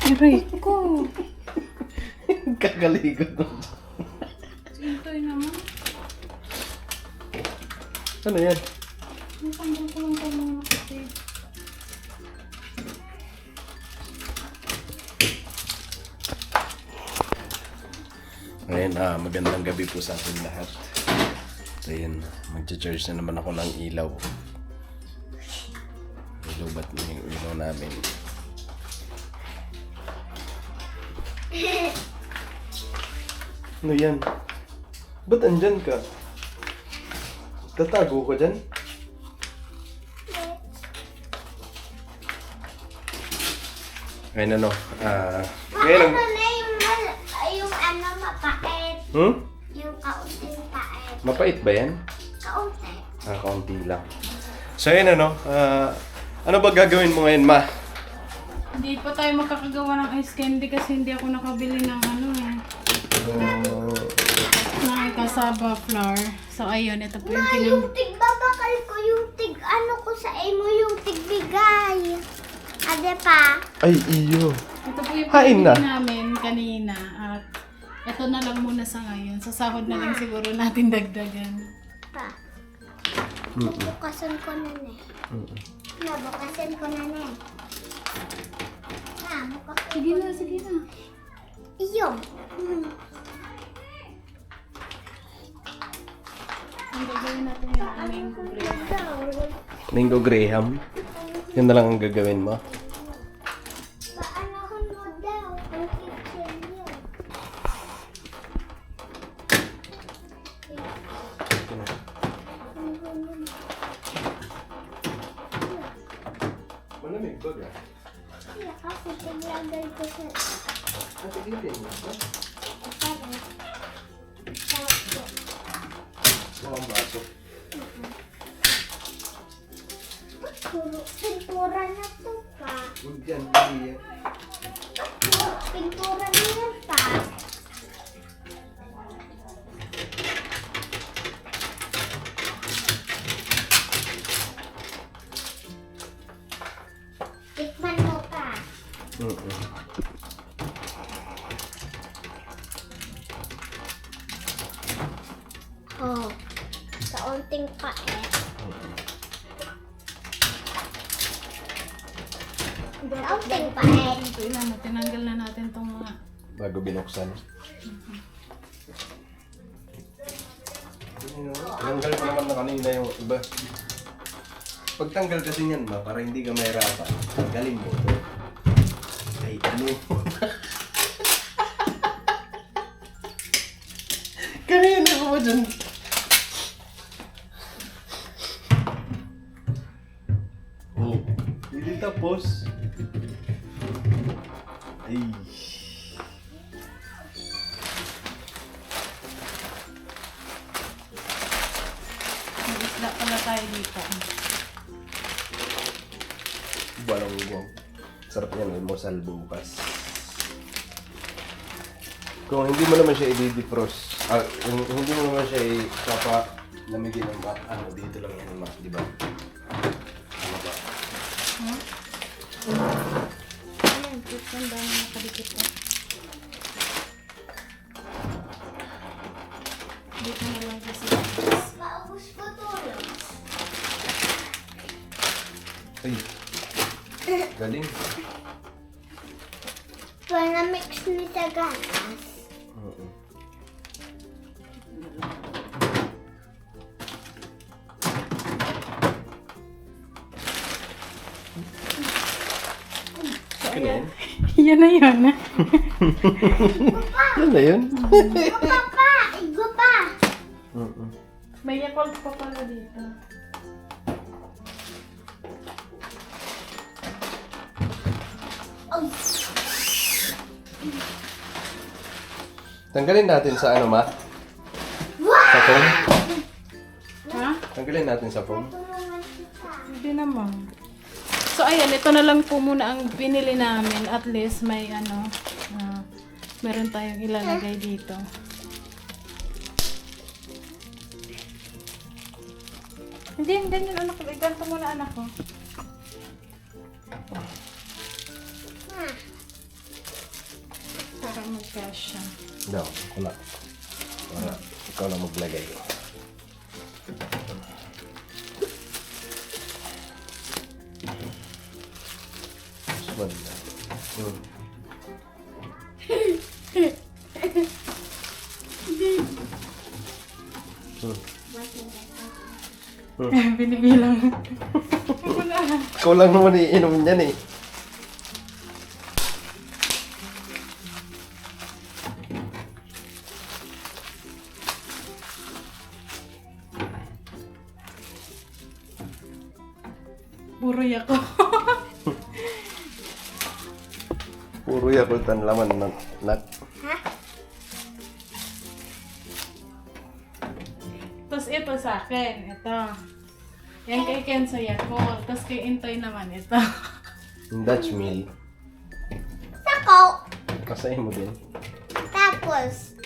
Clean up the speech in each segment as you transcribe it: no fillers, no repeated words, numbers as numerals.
Aray ko. Kakaligot mo. Sintoy naman. Ano yan? Natanggal ko lang ito mga kasi. Ngayon, magandang gabi po sa ating lahat. So yun, mag-charge na naman ako ng ilaw. Ilubat na yung ilaw namin. Ano yan? Ba't andyan ka? Tatago ka dyan? Ngayon ano, ngayon Ano na yung ano mapait? Yung kaunting pait. Mapait ba yan? Kaunti. Kaunti lang. So yun ano, ano ba gagawin mo ngayon, Ma? Hindi pa tayo makakagawa ng ice candy kasi hindi ako nakabili ng ano eh. Ng cassava flour. So ayun, ito po yung Ma, yung tig babakal ko, yung tig ano ko sa imo, yung tig bigay. Ade pa? Ay, iyo. Ito po yung Hain na. pinili namin kanina. At ito na lang muna sa ngayon. Sa sahod na lang siguro natin dagdagan. Pa. Bukasan ko na ne. Nabukasan ko na ne. Bukasan Sige na, sige na. Iyo. Ang gagawin natin yung mango graham. Mango Graham. Yun na lang ang gagawin mo. Paano mo daw ang kitchen niyo? Malamig ba ga? Iya, kasi paglagay ko sa Natigitin mo ba? parang Mukhang baso. puro pintura na to pa. Huwag yan, iya. Puro pintura na yan pa. Tikman mo pa. Oh, kaunting pa eh. Kaunting pa eh. Ito ilan, tinanggal na natin itong mga... Bago binuksan. Tinanggal ko naman na kanina yung iba. Pagtanggal kasi niyan ba, para hindi ka mahirapan, tanggalin mo ito. Ay, ano? Kanina ko ba dyan? Oh, hindi tapos. Ay. May isda pala tayo dito. Walang uwang. Sarap yan, almusal bukas. Kung hindi mo naman siya i-defrost, kung hindi mo naman siya lamigin ng dito lang yan, di ba? Ano ba? Ayan, ang dami nakadikit eh. Dito na lang kasi. Paubos ko to. Ay, galing. Para mix ni sa ganas. Ano yan? Yan na yun. Yan na yun? Igo pa! Igo pa! May yakult pa pala dito. Ay! Tanggalin natin sa ano, Ma? Wow! Sa foam? Ha? Tanggalin natin sa foam. Tulungan kita. Hindi naman. So ayan, ito na lang po muna ang binili namin. At least may ano, meron tayong ilalagay dito. Hindi, ganyan anak ko. Iganto mo na anak ko. Kasha. No, wala. Para ikaw na maglagay. Banda. Binibilang. Ikaw lang naman iinom niyan eh. Buroy ako. Puro Yakult ang laman ng nut. Ha? Tapos ito sa akin, ito. Yan kay Ken sa Yakult. Tapos kay Intoy naman ito. Yung Dutch meal. Sako. Kasayin mo din. Tapos,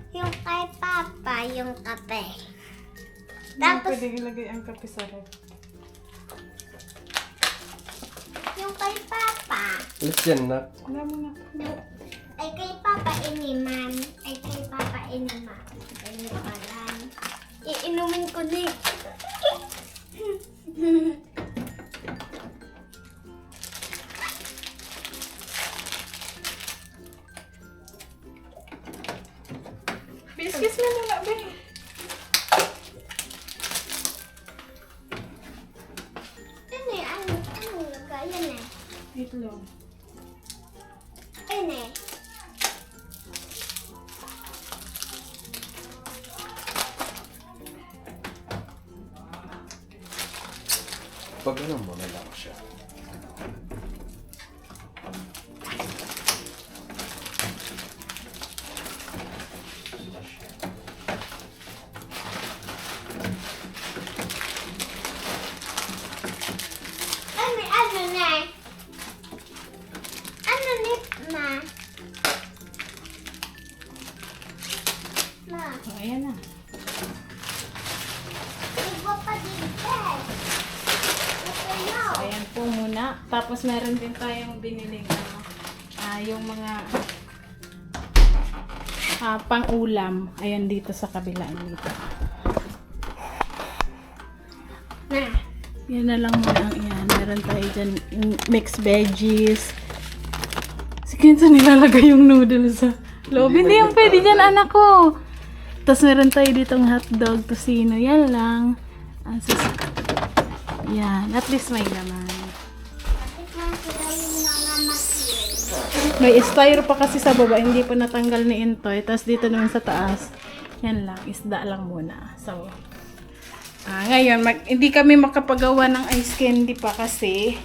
yung kay Papa, yung kape. Tapos, Tapos, pwede ilagay ang kape sa ref. yung kay Papa, Alis yan, nut. Wala mo na. ay kay Papa iniman. Ay kay Papa iniman. Iniman. Iinumin ko ni. Biskis mo muna, be. Ano lagayan eh? Itlog. Ano eh? Pag ano mo na lang siya. Ano na? Ano ni ma? Ma, O, ayan na. iba pa din eh. Ito yun. Ayan po muna. Tapos meron din tayong biniling yung mga pang-ulam. Ayan dito sa kabilaan dito. Ma, Yan na lang muna ang iyan. Meron tayo dyan yung mixed veggies. Si Kinsa nilalagay yung noodles sa loob. Hindi yung pwede dyan, anak ko. Tapos meron tayo ditong hotdog, tocino. Yan lang. Yan. At least may laman. tikman sila yung mga masin. May styro pa kasi sa baba. Hindi pa natanggal ni Intoy. Tapos dito naman sa taas. Yan lang. Isda lang muna. So, ngayon, hindi kami makapagawa ng ice candy pa kasi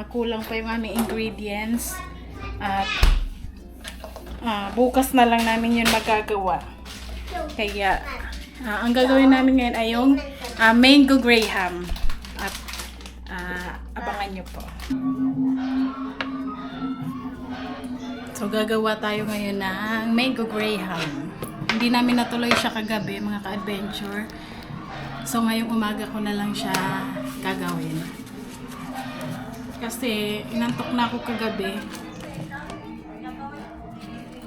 kulang pa yung aming ingredients. At bukas na lang namin yun magagawa. Kaya, ang gagawin namin ngayon ay yung mango graham. At abangan nyo po. So, gagawa tayo ngayon ng mango graham. Hindi namin natuloy siya kagabi, mga ka-adventure. So, ngayong umaga ko na lang siya gagawin. Kasi, inantok na ako kagabi.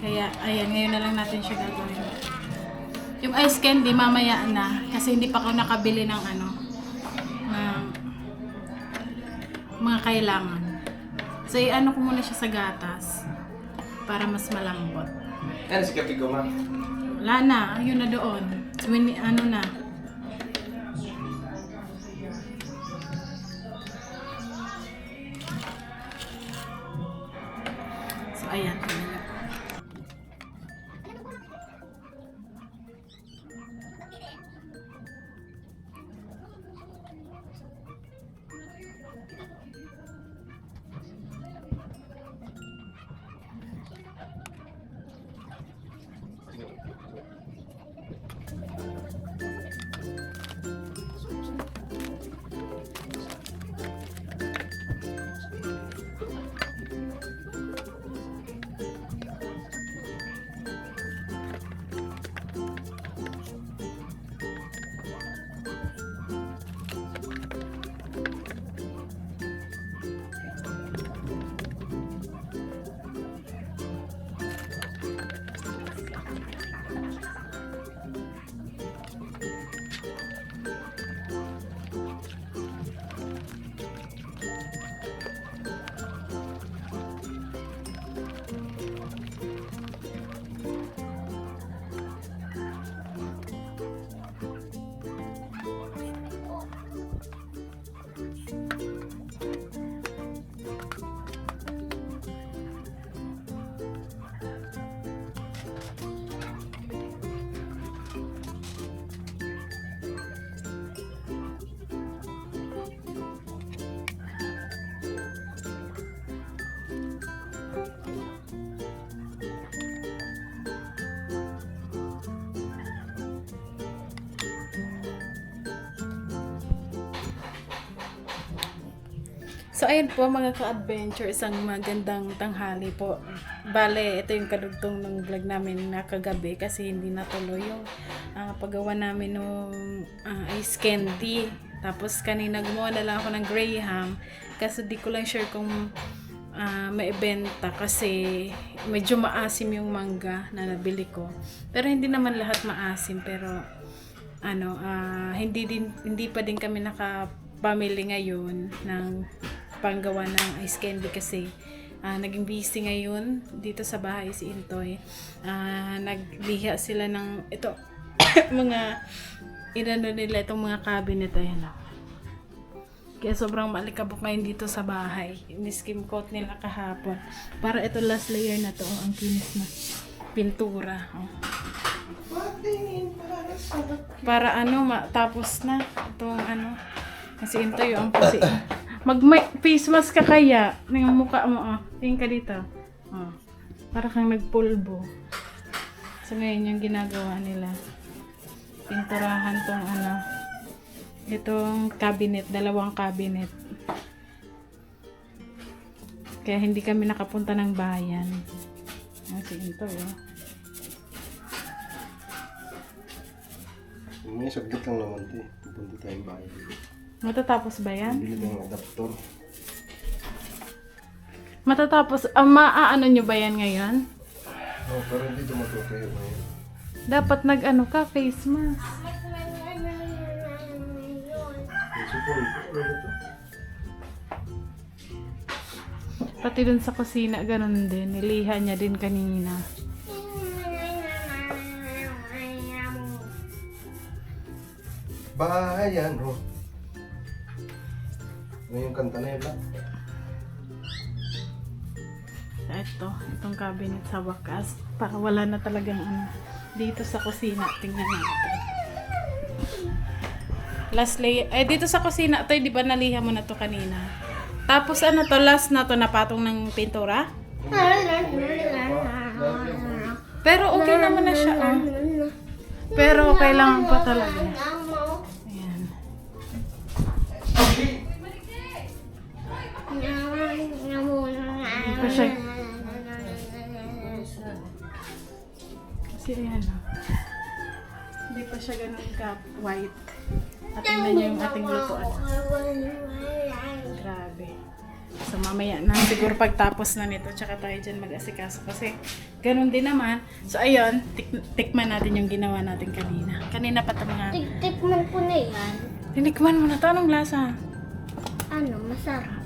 Kaya, ayan, ngayon na lang natin siya gagawin. Yung ice candy, mamaya na. Kasi hindi pa ako nakabili ng ng mga kailangan. So, i-ano ko muna siya sa gatas. Para mas malambot. Ano si Kapigo, ma? Wala na, yun na doon. So, ano na. So, ayan. So, ayun po mga ka-adventure, isang magandang tanghali po. Bale, ito yung kadugtong ng vlog namin na kagabi kasi hindi natuloy yung paggawa namin ng ice candy. Tapos kanina gumawa na lang ako ng graham kasi di ko lang sure kung maibenta kasi medyo maasim yung mangga na nabili ko. Pero hindi naman lahat maasim, pero hindi pa din kami nakapamili ngayon ng panggawa ng ice candy kasi naging busy ngayon dito sa bahay si Intoy. Nagliha sila ng ito mga inano nila itong mga cabinet, ayan o. Kaya sobrang malikabok ngayon dito sa bahay. Ni-skim coat nila kahapon para ito last layer na to, ang kinis na pintura. Para tapos na itong kasi Intoy yung kasi face mask ka kaya ng mukha mo, tingin ka dito. Para kang nagpulbo. So ngayon yung ginagawa nila. Pinturahan tong itong cabinet, dalawang cabinet. Kaya hindi kami nakapunta ng bayan. Sige ito, May saglit lang naman ito eh. Pupunta tayong bahay. Matatapos ba yan? Bili ng adapter. Matatapos, maaano nyo ba yan ngayon? Pero hindi ito matutuyo ngayon. Dapat ka, face mask. Pati dun sa kusina, ganun din. Niliha niya din kanina. Bahayan, yung kanta na yun lang. Itong cabinet sa wakas. Para wala na talagang dito sa kusina. Tingnan natin. Last layer. Dito sa kusina, ito, di ba naliha mo na to kanina? Tapos last na to, napatong ng pintura? Pero okay naman na siya, Pero kailangan pa talaga. Ayan. Hindi pa siya. Kasi ayan, hindi pa siya ganun ka-white. At tingnan niyo yung ating lutuan. Grabe. So mamaya na, siguro pagtapos na nito, tsaka tayo dyan mag-asikaso. Kasi ganun din naman. So ayun, tikman natin yung ginawa natin kanina. Kanina pa ito mga... Tikman ko na yan. Tinikman mo na ito. Anong lasa? Masarap.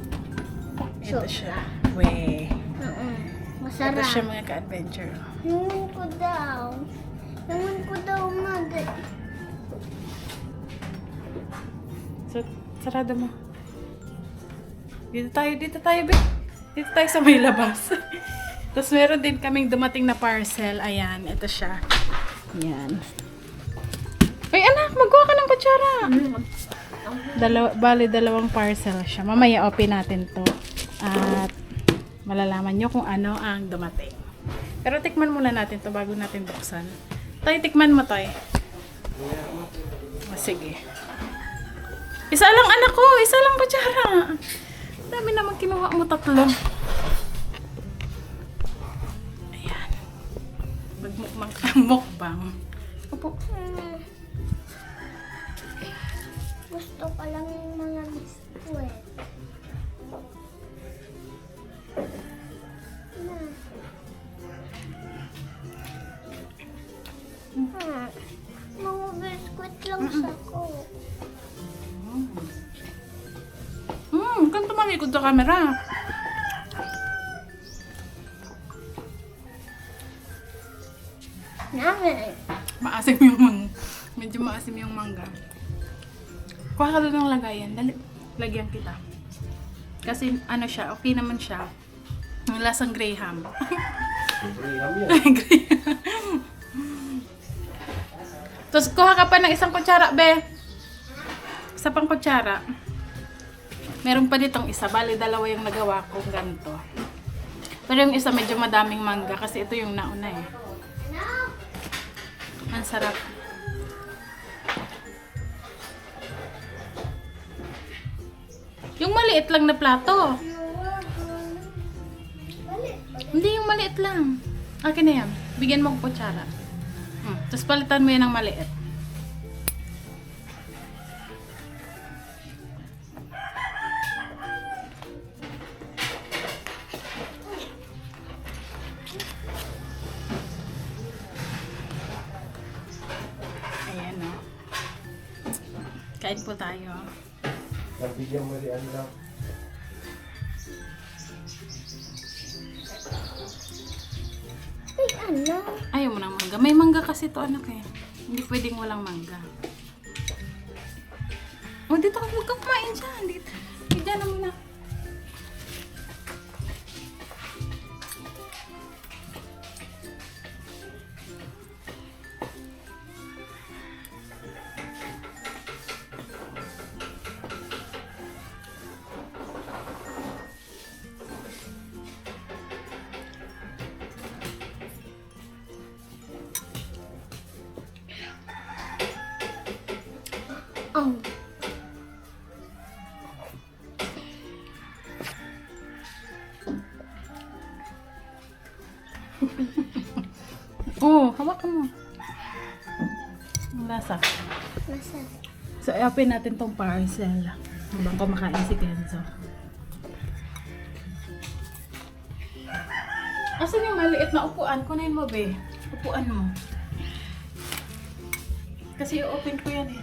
Ito siya. Weh. Masarap. Ito siya mga ka-adventure. Naman ko daw, mother. So, sarado mo. Dito tayo, be. Dito tayo sa may labas. Tapos meron din kaming dumating na parcel. Ayan, ito siya. Ayan. Ay, anak, magkuha ka ng kutsara. Bali, dalawang parcel siya. Mamaya open natin to. At malalaman nyo kung ano ang dumating. Pero tikman muna natin to bago natin buksan. Tay, tikman mo, Tay. Sige. Isa lang, anak ko. Isa lang kutsara. Dami naman kinuha mo, 3. Ayan. Mukbang. Opo. Gusto ko lang yung mga biskwit. Mga biskwit lang sa ko. Kanto man likod sa camera. Namin. Maasim yung medyo maasim yung mangga. Kuha ka doon ng lagayan. Dali, lagyan kita. Kasi ano siya, okay naman siya. Ang lasang Graham. Graham yan. Tapos kuha ka pa ng isang kutsara, be. Isa pang kutsara. Meron pa ditong isa. Bali, dalawa yung nagawa ko ganito. Pero yung isa medyo madaming mangga kasi ito yung nauna eh. Ang sarap. Yung maliit lang na plato. Hindi, yung maliit lang. Akin na yan. Bigyan mo ko kutsara. Tapos palitan mo yan ng maliit. Ayan o. Kain po tayo. Nabigyan mo si ano lang. Ay, ano? Ayaw mo ng mangga. May mangga kasi to anak eh. Hindi pwedeng walang mangga. O, dito ka. Huwag kang kumain dyan. Dito. Diyan na muna. Oh. Oo, hawakan mo. Ang lasa. Masarap. So, i-open natin tong parcel. Habang kumakain si Kenzo. Asan yung maliit na upuan? Kunin mo, be. Upuan mo. Kasi i-open ko yan eh.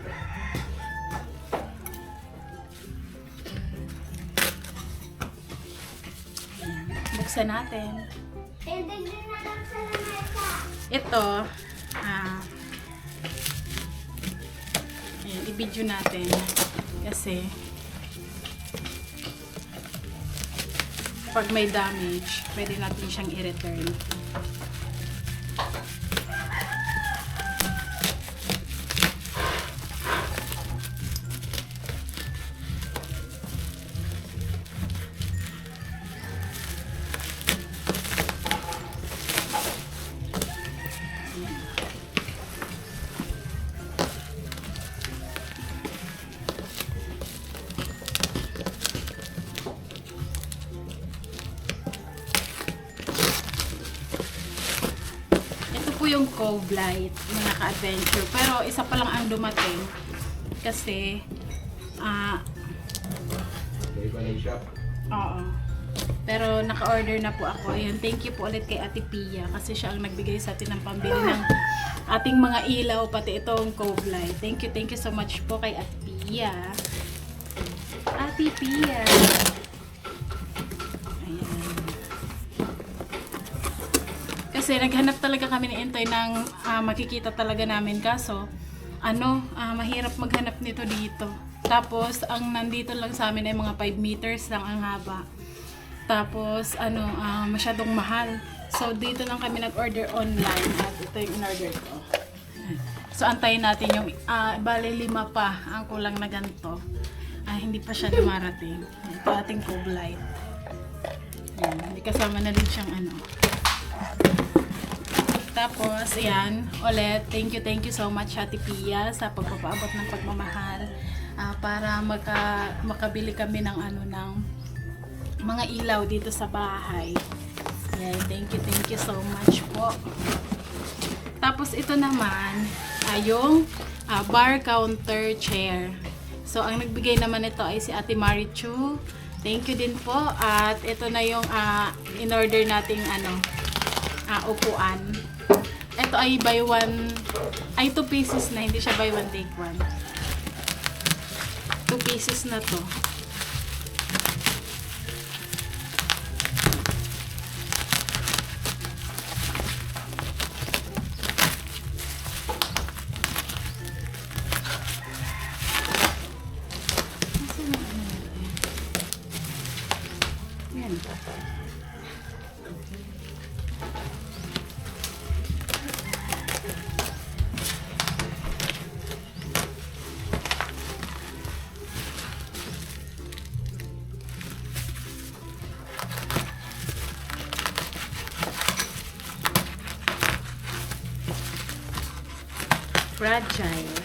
Ayan. Buksan natin. Dagdag na lang sa lamesa. Ito, ayan, i-video natin kasi pag may damage, pwede natin siyang i-return. Po yung Cove Light na naka-adventure. Pero isa pa lang ang dumating kasi May iba na yung shop. oo. Pero naka-order na po ako. Ayun, thank you po ulit kay Ate Pia kasi siya ang nagbigay sa atin ng pambili ng ating mga ilaw, pati itong Cove Light. Thank you so much po kay Ate Pia. Ate Pia. Kasi naghanap talaga kami ni Intoy ng makikita talaga namin kaso mahirap maghanap nito dito. Tapos ang nandito lang sa amin ay mga 5 meters lang ang haba. Tapos masyadong mahal. So dito lang kami nag-order online at ito yung in-order ko. So antayin natin yung bali 5 pa ang kulang na ganito. Hindi pa siya dumarating. Ito ating Cove Light. Ayan, may kasama na din siyang Tapos, ayan, ulit, thank you so much Ate Pia sa pagpapaabot ng pagmamahal para makabili kami ng ng mga ilaw dito sa bahay. Ayan, thank you so much po. Tapos ito naman yung bar counter chair. So, ang nagbigay naman ito ay si Ate Marichu. Thank you din po. At ito na yung in-order nating upuan. Ito ay buy one, ay 2 pieces na, hindi siya buy one take one. 2 pieces na to. Yan. Fragile.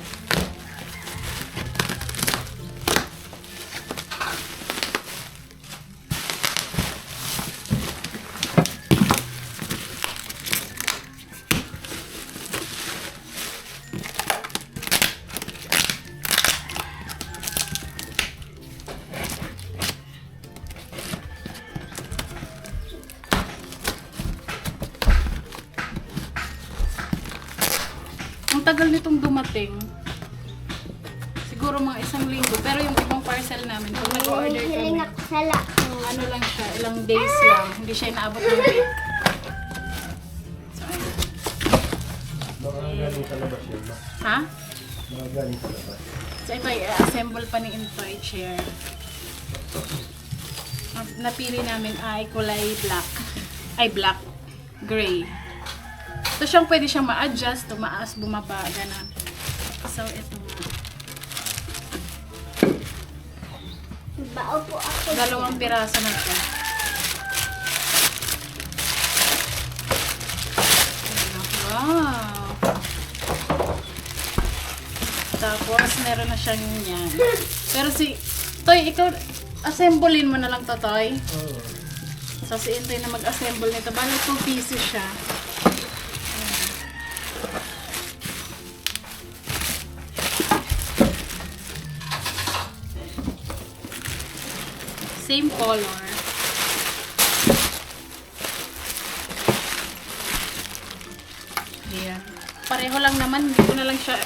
Ang tagal nitong dumating. Siguro mga 1 linggo. Pero yung ibang parcel namin, kung nag-order Hiling kami, ako sa lako. ano lang siya, ilang days lang. Hindi siya inaabot ng week. So, ayun. Mga galing sa labas yun, ma. Ha? Mga galing sa labas. So ito, i-assemble pa ni Intoy chair. Ang napili namin ay kulay black. Ay, black. Gray. So siyang pwede siyang ma-adjust, tumaas, bumaba, gano'n. So ito nga. Bao po ako. 2 piraso na ito. Wow! Tapos, meron na siyang yan. Pero si Toy, ikaw, assemblein mo na lang to, Toy. Oo. So, si Intoy na mag-assemble nito. Bali, 2 pieces siya. Same color. Ayan. Pareho lang naman. Hindi ko na lang siya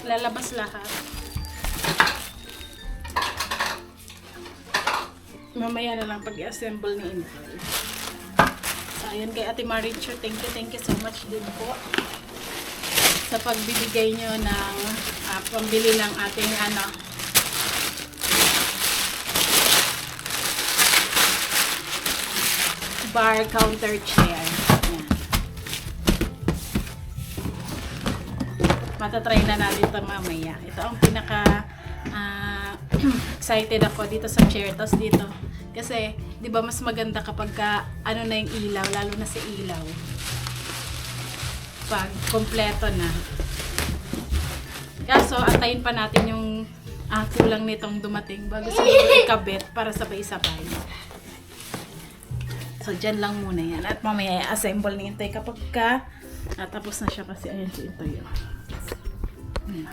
lalabas lahat. Mamaya na lang pag-assemble ni Intoy. So, ayan kay Ate Marichu. Thank you so much din po sa pagbibigay nyo ng pambili ng ating bar counter chair. Ayan. Matatry na natin ito mamaya. Ito ang pinaka excited ako dito sa chair. Tapos dito. Kasi, di ba mas maganda kapag ano na yung ilaw, lalo na sa ilaw. Pag kompleto na. Kaso, antayin pa natin yung kulang nitong dumating bago siguro ikabit para sabay-sabay. So, dyan lang muna yan. At mamaya, assemble ni Intoy kapag tapos na siya kasi ayan si Intoy. Ayan.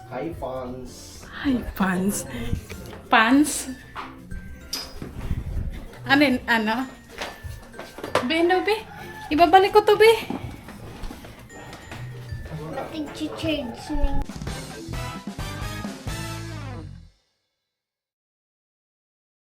Hi, fans. Hi, pants. Pants? Ano? Be? Ibabalik ko to, be. Nag-change na.